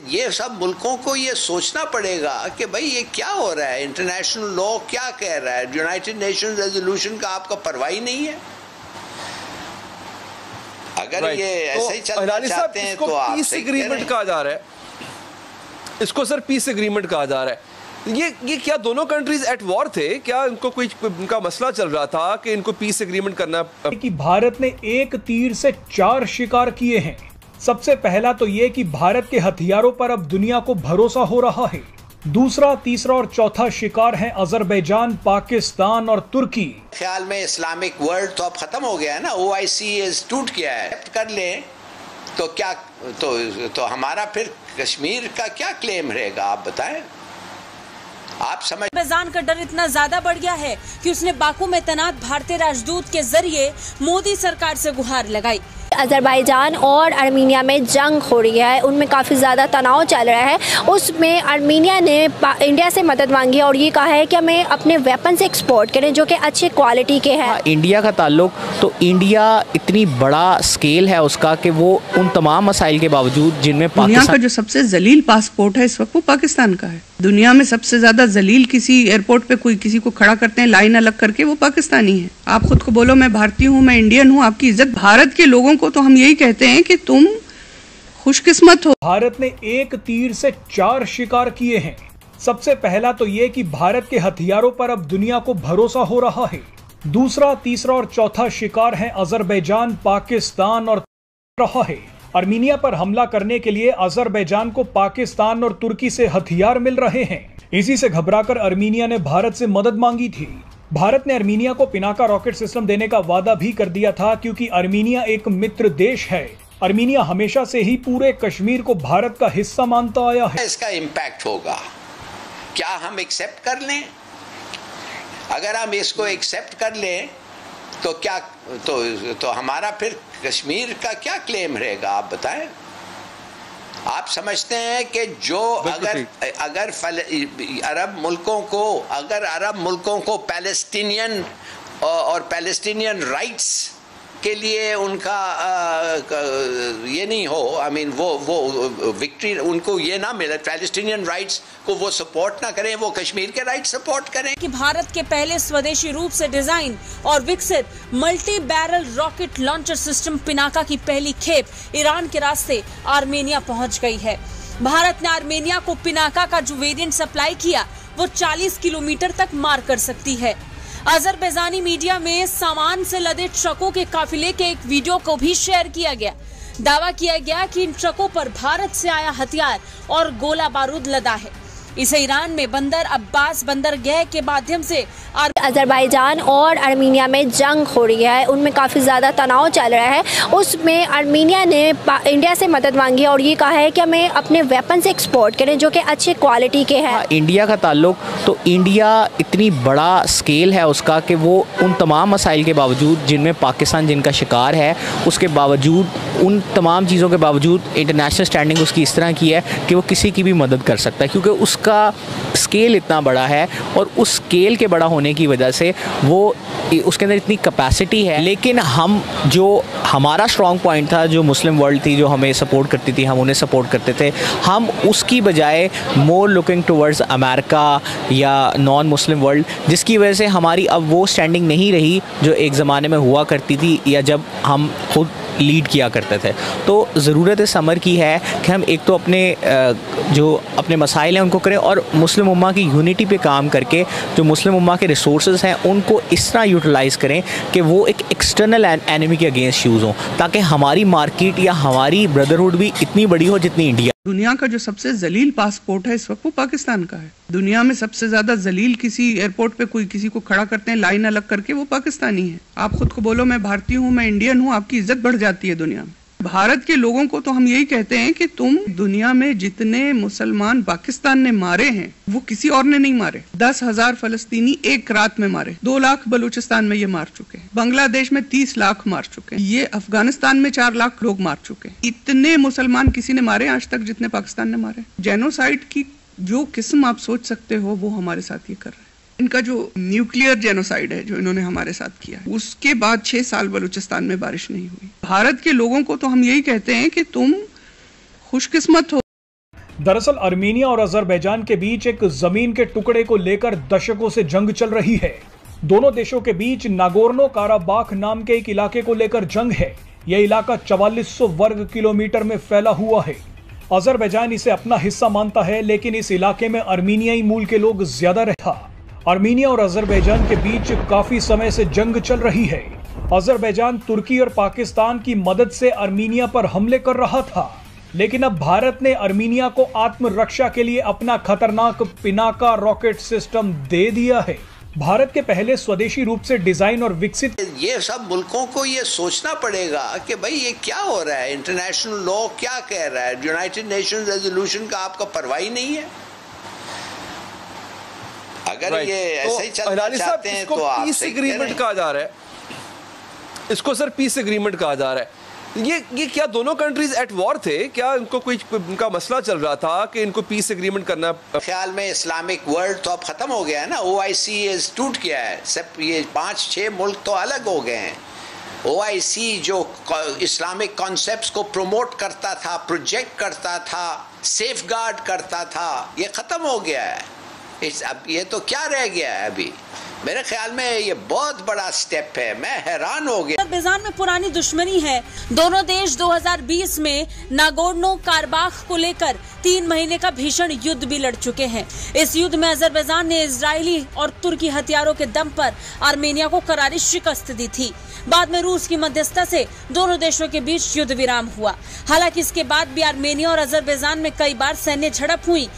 ये सब मुल्कों को ये सोचना पड़ेगा कि भाई ये क्या हो रहा है, इंटरनेशनल लॉ क्या कह रहा है, यूनाइटेड नेशंस रेजोल्यूशन का आपका परवाह ही नहीं है। अगर ये ऐसे ही चलना चाहते हैं तो आप पीस एग्रीमेंट कहा जा रहा है, इसको सर पीस एग्रीमेंट कहा जा रहा है। ये क्या दोनों कंट्रीज एट वॉर थे? क्या इनको कोई इनका मसला चल रहा था कि इनको पीस एग्रीमेंट करना? कि भारत ने एक तीर से 4 शिकार किए हैं। सबसे पहला तो ये कि भारत के हथियारों पर अब दुनिया को भरोसा हो रहा है। दूसरा, तीसरा और चौथा शिकार है अजरबैजान, पाकिस्तान और तुर्की। ख्याल में इस्लामिक वर्ल्ड तो अब खत्म हो गया है ना, OIC टूट गया है। कर ले तो क्या तो हमारा फिर कश्मीर का क्या क्लेम रहेगा, आप बताएं। आप समझ अजरबैजान का डर इतना ज्यादा बढ़ गया है कि उसने बाकू में तैनात भारतीय राजदूत के जरिए मोदी सरकार से गुहार लगाई। अजरबैजान और आर्मीनिया में जंग हो रही है, उनमें काफ़ी ज़्यादा तनाव चल रहा है। उसमें आर्मीनिया ने इंडिया से मदद मांगी है और ये कहा है कि हमें अपने वेपन से एक्सपोर्ट करें जो कि अच्छे क्वालिटी के हैं। इंडिया का ताल्लुक तो इंडिया इतनी बड़ा स्केल है उसका कि वो उन तमाम मसाइल के बावजूद जिनमें दुनिया का जो सबसे जलील पासपोर्ट है इस वक्त वो पाकिस्तान का है। दुनिया में सबसे ज्यादा जलील किसी एयरपोर्ट पे कोई किसी को खड़ा करते हैं लाइन अलग करके, वो पाकिस्तानी है। आप खुद को बोलो मैं भारतीय हूँ, मैं इंडियन हूँ, आपकी इज्जत। भारत के लोगों को तो हम यही कहते हैं कि तुम खुशकिस्मत हो। भारत ने एक तीर से 4 शिकार किए हैं। सबसे पहला तो ये कि भारत के हथियारों पर अब दुनिया को भरोसा हो रहा है। दूसरा, तीसरा और चौथा शिकार है अजरबैजान, पाकिस्तान और रहा है। आर्मीनिया पर हमला करने के लिए अजरबैजान को पाकिस्तान और तुर्की से हथियार मिल रहे हैं। इसी से घबराकर आर्मीनिया ने भारत से मदद मांगी थी। भारत ने आर्मीनिया को पिनाका रॉकेट सिस्टम देने का वादा भी कर दिया था क्योंकि आर्मीनिया एक मित्र देश है। आर्मीनिया हमेशा से ही पूरे कश्मीर को भारत का हिस्सा मानता आया है। इसका इम्पैक्ट होगा, क्या हम एक्सेप्ट कर लें? अगर हम इसको एक्सेप्ट कर लें तो क्या तो हमारा फिर कश्मीर का क्या क्लेम रहेगा, आप बताएं। आप समझते हैं कि जो अगर अरब मुल्कों को पैलेस्टीनियन और पैलेस्टीनियन राइट्स के लिए उनका ये नहीं हो, आई मीन वो विक्ट्री उनको ये ना मिले, पैलेस्टीनियन राइट्स को वो सपोर्ट ना करें, वो कश्मीर के राइट सपोर्ट करें। कि भारत के पहले स्वदेशी रूप से डिजाइन और विकसित multi barrel rocket launcher system Pinaka की पहली खेप ईरान के रास्ते आर्मेनिया पहुंच गई है। भारत ने आर्मेनिया को पिनाका का जो वेरिएंट सप्लाई किया वो 40 किलोमीटर तक मार कर सकती है। अजरबैजानी मीडिया में सामान से लदे ट्रकों के काफिले के एक वीडियो को भी शेयर किया गया। दावा किया गया कि इन ट्रकों पर भारत से आया हथियार और गोला बारूद लदा है। इसे ईरान में बंदर अब्बास बंदरगाह के माध्यम से अजरबैजान और आर्मीनिया में जंग हो रही है, उनमें काफ़ी ज़्यादा तनाव चल रहा है। उसमें आर्मीनिया ने इंडिया से मदद मांगी है और ये कहा है कि हमें अपने वेपन से एक्सपोर्ट करें जो कि अच्छे क्वालिटी के हैं। इंडिया का ताल्लुक तो इंडिया इतनी बड़ा स्केल है उसका कि वो उन तमाम मसाइल के बावजूद जिनमें पाकिस्तान जिनका शिकार है, उसके बावजूद उन तमाम चीज़ों के बावजूद इंटरनेशनल स्टैंडिंग उसकी इस तरह की है कि वो किसी की भी मदद कर सकता है क्योंकि उसका स्केल इतना बड़ा है और उस स्केल के बड़ा होने की वजह से वो उसके अंदर इतनी कैपेसिटी है। लेकिन हम जो हमारा स्ट्रॉन्ग पॉइंट था, जो मुस्लिम वर्ल्ड थी जो हमें सपोर्ट करती थी, हम उन्हें सपोर्ट करते थे, हम उसकी बजाय मोर लुकिंग टुवर्ड्स अमेरिका या नॉन मुस्लिम वर्ल्ड, जिसकी वजह से हमारी अब वो स्टैंडिंग नहीं रही जो एक ज़माने में हुआ करती थी या जब हम खुद लीड किया करते थे। तो ज़रूरत इस अमर की है कि हम एक तो अपने मसाइल हैं उनको करें और मुस्लिम उम्मा की यूनिटी पे काम करके जो मुस्लिम उम्मा के रिसोर्सेज हैं उनको इस तरह यूटिलाइज़ करें कि वो एक एक्सटर्नल एनिमी के अगेंस्ट यूज़ हों, ताकि हमारी मार्केट या हमारी ब्रदरहुड भी इतनी बड़ी हो जितनी इंडिया। दुनिया का जो सबसे जलील पासपोर्ट है इस वक्त वो पाकिस्तान का है। दुनिया में सबसे ज्यादा जलील किसी एयरपोर्ट पे कोई किसी को खड़ा करते हैं लाइन अलग करके, वो पाकिस्तानी है। आप खुद को बोलो मैं भारतीय हूँ, मैं इंडियन हूँ, आपकी इज्जत बढ़ जाती है दुनिया में। भारत के लोगों को तो हम यही कहते हैं कि तुम दुनिया में जितने मुसलमान पाकिस्तान ने मारे हैं वो किसी और ने नहीं मारे। 10,000 फलस्तीनी एक रात में मारे, 2 लाख बलूचिस्तान में ये मार चुके हैं, बांग्लादेश में 30 लाख मार चुके हैं, ये अफगानिस्तान में 4 लाख लोग मार चुके हैं। इतने मुसलमान किसी ने मारे आज तक जितने पाकिस्तान ने मारे। जेनोसाइड की जो किस्म आप सोच सकते हो वो हमारे साथ ये कर रहे हैं। इनका जो न्यूक्लियर जेनोसाइड है जो इन्होंने हमारे साथ किया, उसके बाद 6 साल बलूचिस्तान में बारिश नहीं हुई। भारत के लोगों को तो हम यही कहते हैं कि तुम खुशकिस्मत हो। दरअसल आर्मेनिया और अजरबैजान के बीच एक जमीन के टुकड़े को लेकर दशकों से जंग चल रही है। दोनों देशों के बीच नागोर्नो काराबाख नाम के एक इलाके को लेकर जंग है। यह इलाका 4400 वर्ग किलोमीटर में फैला हुआ है। अजरबैजान इसे अपना हिस्सा मानता है, लेकिन इस इलाके में आर्मीनियाई मूल के लोग ज्यादा रहता। आर्मीनिया और अजरबैजान के बीच काफी समय से जंग चल रही है। अजरबैजान तुर्की और पाकिस्तान की मदद से आर्मीनिया पर हमले कर रहा था, लेकिन अब भारत ने आर्मीनिया को आत्मरक्षा के लिए अपना खतरनाक पिनाका रॉकेट सिस्टम दे दिया है। भारत के पहले स्वदेशी रूप से डिजाइन और विकसित ये सब मुल्कों को ये सोचना पड़ेगा कि भाई ये क्या हो रहा है, इंटरनेशनल लॉ क्या कह रहा है, यूनाइटेड नेशंस रेजोल्यूशन का आपका परवाह ही नहीं है। अगर ये ऐसे ही चलना चाहते हैं तो आप पीस एग्रीमेंट कहा जा रहा है, इसको सर पीस एग्रीमेंट कहा जा रहा है। ये क्या दोनों कंट्रीज एट वॉर थे? क्या इनको कोई इनका मसला चल रहा था कि इनको पीस एग्रीमेंट करना? ख्याल में इस्लामिक वर्ल्ड तो अब खत्म हो गया है ना, OIC टूट गया है, सब ये 5-6 मुल्क तो अलग हो गए हैं। OIC जो इस्लामिक कॉन्सेप्ट्स को प्रमोट करता था, प्रोजेक्ट करता था, सेफगार्ड करता था, ये खत्म हो गया है। अब ये तो क्या रह गया है अभी? मेरे ख्याल में ये बहुत बड़ा स्टेप है, मैं हैरान हो गया। अजरबैजान में पुरानी दुश्मनी है। दोनों देश 2020 में नागोर्नो काराबाख को लेकर 3 महीने का भीषण युद्ध भी लड़ चुके हैं। इस युद्ध में अजरबैजान ने इजरायली और तुर्की हथियारों के दम पर आर्मेनिया को करारी शिकस्त दी थी। बाद में रूस की मध्यस्थता से दोनों देशों के बीच युद्ध विराम हुआ। हालांकि इसके बाद भी आर्मेनिया और अजरबैजान में कई बार सैन्य झड़प हुई।